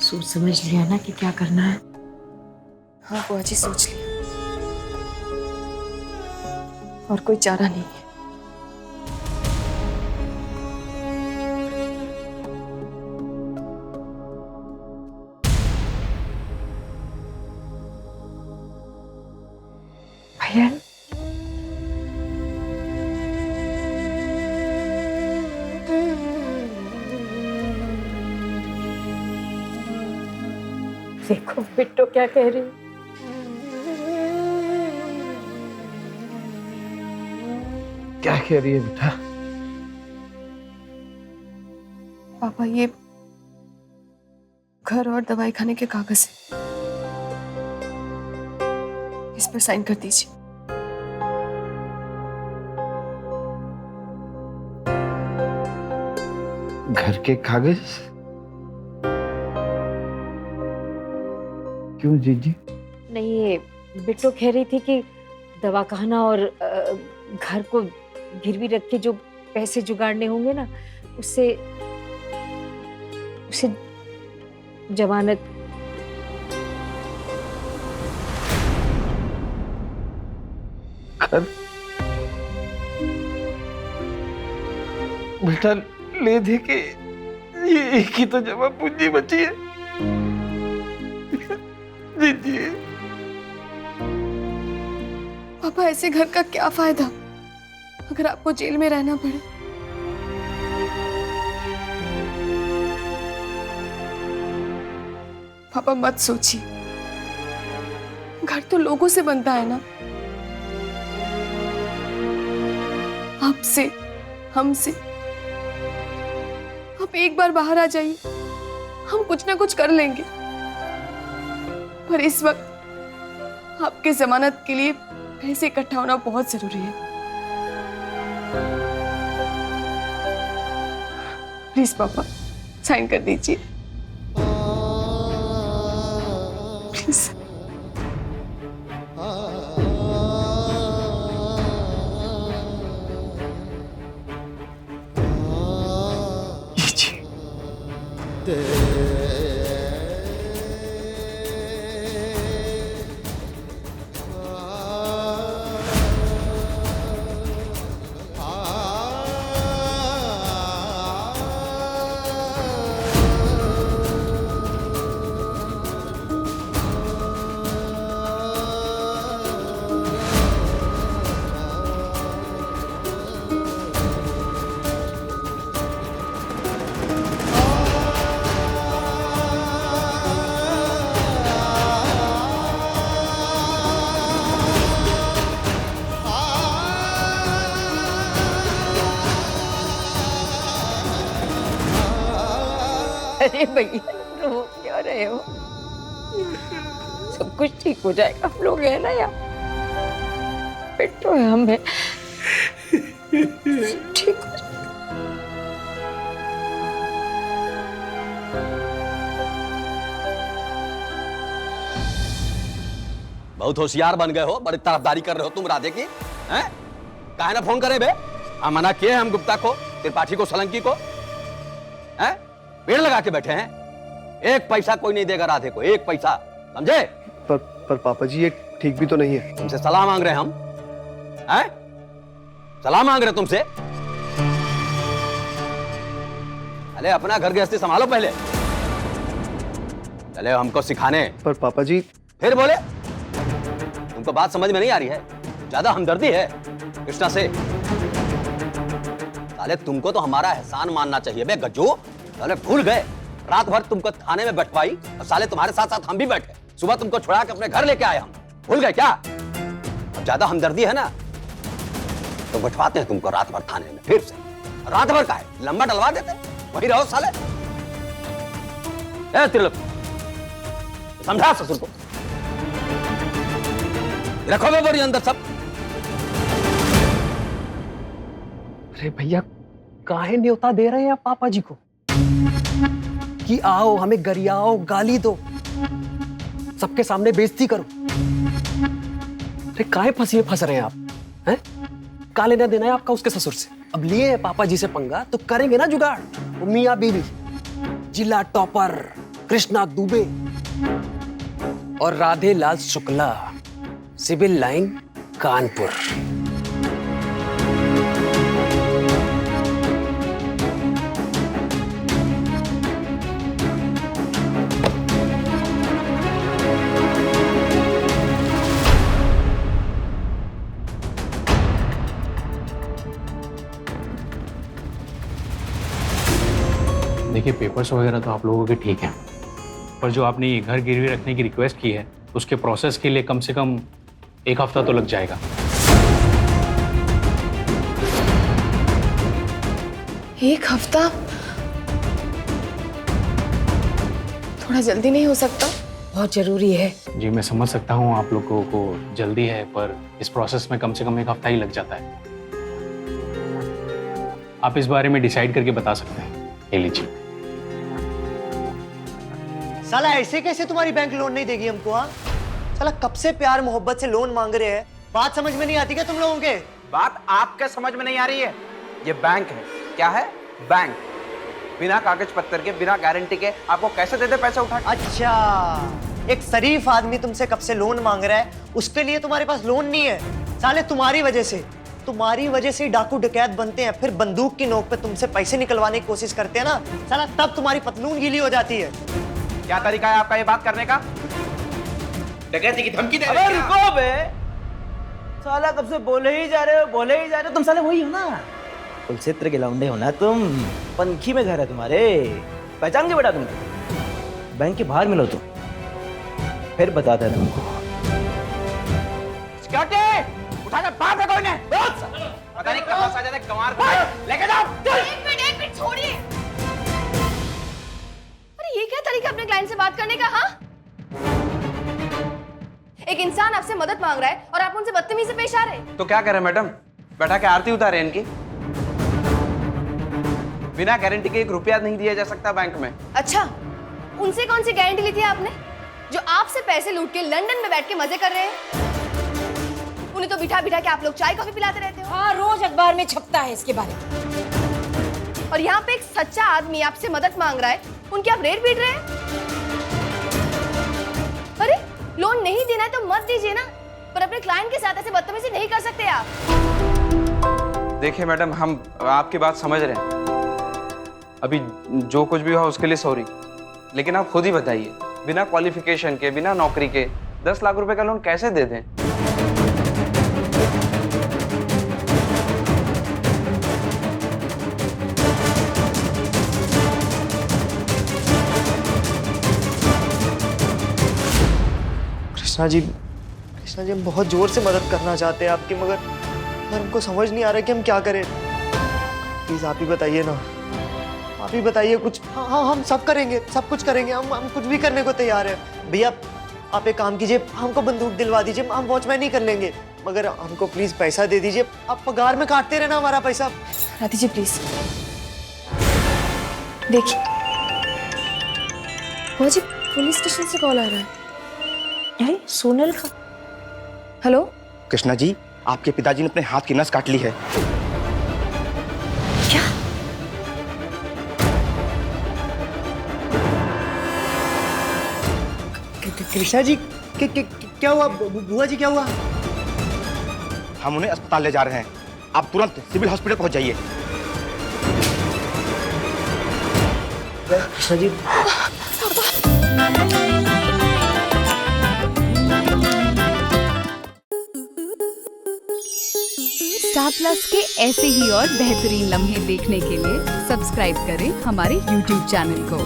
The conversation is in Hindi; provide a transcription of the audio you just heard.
सोच समझ लिया ना कि क्या करना है? हाँ बुआ जी, सोच लिया। और कोई चारा नहीं है। भैया, देखो बिट्टो क्या कह रही है। क्या कह रही है बेटा? पापा, ये घर और दवाई खाने के कागज है, इस पर साइन कर दीजिए। घर के कागज? क्यों जीजी? नहीं, ये बिट्टो कह रही थी कि दवाखाना और घर को गिरवी रख के जो पैसे जुगाड़ने होंगे ना, उससे उसे जमानत। घर बेटा ले दे के ये एक ही तो जमा पूंजी बची है जीजी। पापा, ऐसे घर का क्या फायदा अगर आपको जेल में रहना पड़े? पापा मत सोचिए, घर तो लोगों से बनता है ना, आपसे, हमसे। आप एक बार बाहर आ जाइए, हम कुछ ना कुछ कर लेंगे। पर इस वक्त आपके जमानत के लिए पैसे इकट्ठा होना बहुत जरूरी है। प्लीज पापा, साइन कर दीजिए प्लीज। अरे भैया, रो क्यों रहे हो? सब कुछ ठीक हो जाएगा, हम लोग हैं ना यार। बिट्टो है, हम हैं, ठीक हो जाएगा। बहुत होशियार बन गए हो, बड़ी तरफदारी कर रहे हो तुम राधे की, हैं? काहे ना फोन करे बे? हम मना किए हम गुप्ता को, त्रिपाठी को, सोलंकी को, हैं? पेड़ लगा के बैठे हैं। एक पैसा कोई नहीं देगा राधे को, एक पैसा, समझे? पर पापा जी ये ठीक भी तो नहीं है। तुमसे सलाह मांग रहे हैं हम, हैं? सलाह मांग रहे तुमसे। अरे अपना घर गृहस्थी संभालो पहले, चले हमको सिखाने। पर पापा जी फिर बोले? तुमको बात समझ में नहीं आ रही है? ज्यादा हमदर्दी है कृष्णा से। साले तुमको तो हमारा एहसान मानना चाहिए बे गज्जू। साले भूल गए, रात भर तुमको थाने में बैठवाई और साले तुम्हारे साथ साथ हम भी बैठे, सुबह तुमको छुड़ा के अपने घर लेके आए हम। भूल गए क्या? अब ज्यादा हमदर्दी है ना तो बैठवाते हैं तुमको रात भर थाने में फिर से। रात भर का है, लंबा डलवा देते, वही रहो साले। ए त्रिलोक, समझा ससुर को, रखो मेमोरी अंदर सब। अरे भैया, काहे न्योता दे रहे हैं आप पापा जी को कि आओ हमें गरियाओ, गाली दो, सबके सामने बेइज्जती करो? अरे काहे फंसी में फंस रहे हैं आप? हैं? का लेना देना है आपका उसके ससुर से? अब लिए हैं पापा जी से पंगा तो करेंगे ना जुगाड़। वो मियां बीवी, जिला टॉपर, कृष्णा दुबे और राधे लाल शुक्ला, सिविल लाइन कानपुर। देखिए, पेपर्स वगैरह तो आप लोगों के ठीक हैं, पर जो आपने ये घर गिरवी रखने की रिक्वेस्ट की है उसके प्रोसेस के लिए कम से कम 1 हफ्ता तो लग जाएगा। एक हफ्ता? थोड़ा जल्दी नहीं हो सकता? बहुत जरूरी है। जी मैं समझ सकता हूँ आप लोगों को जल्दी है, पर इस प्रोसेस में कम से कम 1 हफ्ता ही लग जाता है। आप इस बारे में डिसाइड करके बता सकते हैं। ले लीजिए। साला ऐसे कैसे तुम्हारी बैंक लोन नहीं देगी हमको? हाँ साला कब से प्यार मोहब्बत से लोन मांग रहे हैं, बात समझ में नहीं आती क्या तुम लोगों के? बात आपके समझ में नहीं आ रही है? ये बैंक है। क्या है? बैंक। बिना कागज पत्तर के, बिना गारंटी के आपको कैसे दे दे पैसे उठा के? अच्छा, एक शरीफ आदमी तुमसे कब से लोन मांग रहा है, उसके लिए तुम्हारे पास लोन नहीं है। साले तुम्हारी वजह से ही डाकू डकैत बनते हैं, फिर बंदूक की नोक पे तुमसे पैसे निकलवाने की कोशिश करते हैं ना साला, तब तुम्हारी पतलून गीली हो जाती है। क्या तरीका है आपका ये बात करने का? डकैती की धमकी दे रहे अबे हैं क्या? रुको बे, साला कब से बोले ही जा रहे हो, तुम साले वही हो ना, कुलचित्र के लौंडे हो ना तुम, पंखी में घर है तुम्हारे, पहचान के बेटा तुमको, बैंक के बाहर मिलो तुम, फिर बताता है तुमको। सिक्योरिटी उठा के बाहर फेंको इन्हें। पता नहीं कहाँ से आ जाते गंवार को, लेके जाओ। एक मिनट छोड़िए। अरे ये क्या तरीका अपने क्लाइंट से बात करने का? हाँ, एक इंसान आपसे मदद मांग रहा है और आप उनसे बदतमीजी से पेश आ रहे हैं। तो क्या करें मैडम, बैठा के आरती उतारे इनकी? बिना गारंटी के 1 रुपया नहीं दिया जा सकता बैंक में। अच्छा, उनसे कौन सी गारंटी ली थी आपने जो आपसे पैसे लूट के लंदन में बैठ के मजे कर रहे हैं? उन्हें तो बिठा बिठा के आप लोग चाय कॉफी पिलाते रहते हो। हाँ, रोज अखबार में छपता है इसके बारे में। और यहाँ पे एक सच्चा आदमी आपसे मदद मांग रहा है, उनकी आप रेट पीट रहे हैं। अरे लोन नहीं देना है तो मत दीजिए ना, पर अपने क्लाइंट के साथ ऐसे बदतमीजी नहीं कर सकते आप। देखिए मैडम, हम आपकी बात समझ रहे हैं, अभी जो कुछ भी हुआ उसके लिए सॉरी, लेकिन आप खुद ही बताइए, बिना क्वालिफिकेशन के, बिना नौकरी के 10 लाख रुपए का लोन कैसे दे दें? कृष्णा जी हम बहुत जोर से मदद करना चाहते हैं आपकी, मगर हमको समझ नहीं आ रहा कि हम क्या करें। प्लीज आप ही बताइए ना, आप ही बताइए कुछ। हाँ, हम सब करेंगे, सब कुछ करेंगे, हम कुछ भी करने को तैयार हैं। भैया आप एक काम कीजिए, हमको बंदूक दिलवा दीजिए, हम वॉचमैन ही कर लेंगे, मगर हमको प्लीज पैसा दे दीजिए। आप पगार में काटते रहना हमारा पैसा। राधी जी प्लीज देखिए, वो जी पुलिस स्टेशन से कॉल आ रहा है। अरे सोनल का। हेलो कृष्णा जी, आपके पिताजी ने अपने हाथ की नस काट ली है। क्या? कृष्णा जी क्या हुआ? बुआ जी क्या हुआ? हम उन्हें अस्पताल ले जा रहे हैं, आप तुरंत सिविल हॉस्पिटल पहुंच जाइए। कृष्णा जी स्टार प्लस के ऐसे ही और बेहतरीन लम्हे देखने के लिए सब्सक्राइब करें हमारे YouTube चैनल को।